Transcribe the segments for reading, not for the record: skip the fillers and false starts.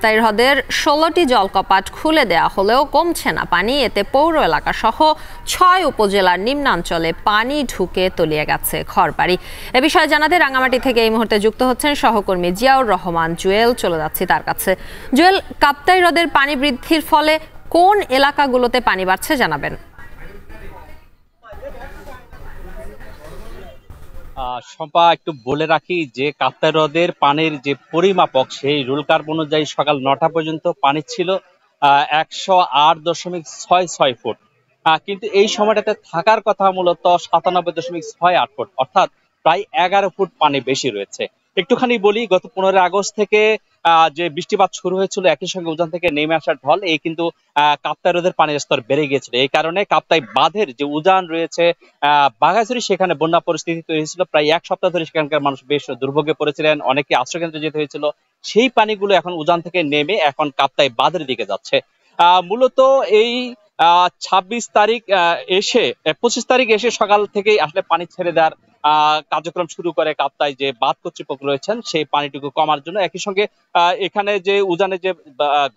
কাপ্তাই হ্রদের ১৬টি জলকপাট খুলে দেওয়া হলেও কমছে না পানি। এতে পৌর এলাকা সহ ৬ উপজেলার নিম্নাঞ্চলে পানি ঢুকে তলিয়ে গেছে ঘরবাড়ি। এ বিষয়ে জানাতে রাঙামাটি থেকে এই মুহূর্তে যুক্ত হচ্ছেন সহকর্মী জিয়াউর রহমান জুয়েল। চলে যাচ্ছি তার কাছে। জুয়েল, কাপ্তাই হ্রদের পানি বৃদ্ধির ফলে কোন এলাকাগুলোতে পানি বাড়ছে জানাবেন। শম্পা, একটু বলে রাখি যে কাপ্তাই হ্রদের পানির যে পরিমাপক সেই রুল কার্ভ অনুযায়ী সকাল ৯টা পর্যন্ত পানি ছিল ১০৮.৬৬ ফুট, কিন্তু এই সময়টাতে থাকার কথা মূলত ৯৭.৬৮ ফুট, অর্থাৎ প্রায় ১১ ফুট পানি বেশি রয়েছে। একটুখানি বলি, গত ১৫ আগস্ট থেকে যে বৃষ্টিপাত শুরু হয়েছিল, একই সঙ্গে উজান থেকে নেমে আসার ঢল, এই কিন্তু কাপ্তাই হ্রদের পানির স্তর বেড়ে গিয়েছিল। এই কারণে কাপ্তাই বাঁধের যে উজান রয়েছে বাঘাছড়ি, সেখানে বন্যা পরিস্থিতি তৈরি হয়েছিল। প্রায় এক সপ্তাহ ধরে সেখানকার মানুষ বেশ দুর্ভোগে পড়েছিলেন, অনেকে আশ্রয়কেন্দ্রে যেতে হয়েছিল। সেই পানিগুলো এখন উজান থেকে নেমে এখন কাপ্তাই বাঁধের দিকে যাচ্ছে। মূলত এই ২৬ তারিখ এসে ২৫ তারিখ এসে সকাল থেকেই আসলে পানি ছেড়ে দেওয়ার কার্যক্রম শুরু করে কাপ্তাই যে বাঁধ কর্তৃপক্ষ রয়েছেন, সেই পানিটুকু কমার জন্য। একই সঙ্গে এখানে যে উজানে যে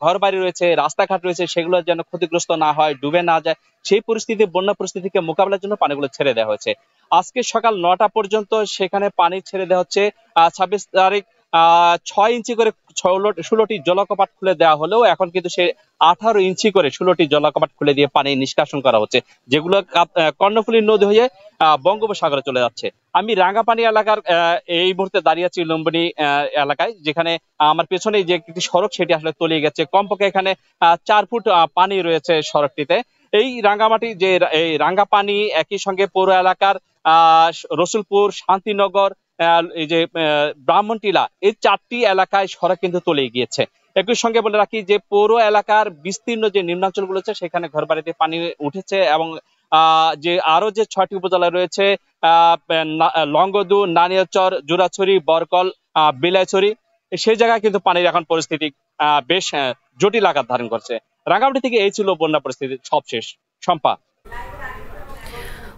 ঘর বাড়ি রয়েছে, রাস্তাঘাট রয়েছে, সেগুলো যেন ক্ষতিগ্রস্ত না হয়, ডুবে না যায়, সেই পরিস্থিতি, বন্যা পরিস্থিতিকে মোকাবেলার জন্য পানিগুলো ছেড়ে দেওয়া হয়েছে। আজকে সকাল ৯টা পর্যন্ত সেখানে পানি ছেড়ে দেওয়া হচ্ছে। ২৬ তারিখ ৬ ইঞ্চি করে ১৬টি জলকপাট খুলে দেওয়া হলেও এখন কিন্তু সে ১৮ ইঞ্চি করে ১৬টি জলকপাট খুলে দিয়ে পানি নিষ্কাশন করা হচ্ছে, যেগুলো কর্ণফুলী নদী হয়ে বঙ্গোপসাগরে চলে যাচ্ছে। আমি রাঙ্গাপানি এলাকার এই মুহূর্তে দাঁড়িয়ে আছি লুম্বিনী এলাকায়, যেখানে আমার পেছনে যে একটি সড়ক, সেটি আসলে তলিয়ে গেছে। কমপক্ষে এখানে ৪ ফুট পানি রয়েছে সড়কটিতে। এই রাঙ্গামাটি যে এই রাঙ্গাপানি, একই সঙ্গে পৌর এলাকার রসুলপুর, শান্তিনগর, এই যে ব্রাহ্মণটিলা, এই ৪টি এলাকায় সড়ক কিন্তু তলিয়ে গিয়েছে। একই সঙ্গে বলে রাখি যে পৌর এলাকার বিস্তীর্ণ যে নিম্নাঞ্চলগুলো আছে, সেখানে ঘরবাড়িতে পানি উঠেছে এবং যে আরো যে ৬টি উপজেলা রয়েছে, লংগদু, নানিয়ারচর, জুরাছড়ি, বরকল, বিলাইছড়ি, সেই জায়গায় কিন্তু পানির এখন পরিস্থিতি বেশ জটিল আকার ধারণ করছে। রাঙ্গামাটি থেকে এই ছিল বন্যা পরিস্থিতি সবশেষ। শম্পা।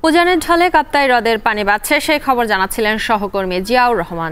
উজানের ঢলে কাপ্তাই হ্রদের পানি বাড়ছে, সেই খবর জানাচ্ছিলেন সহকর্মী জিয়াউর রহমান।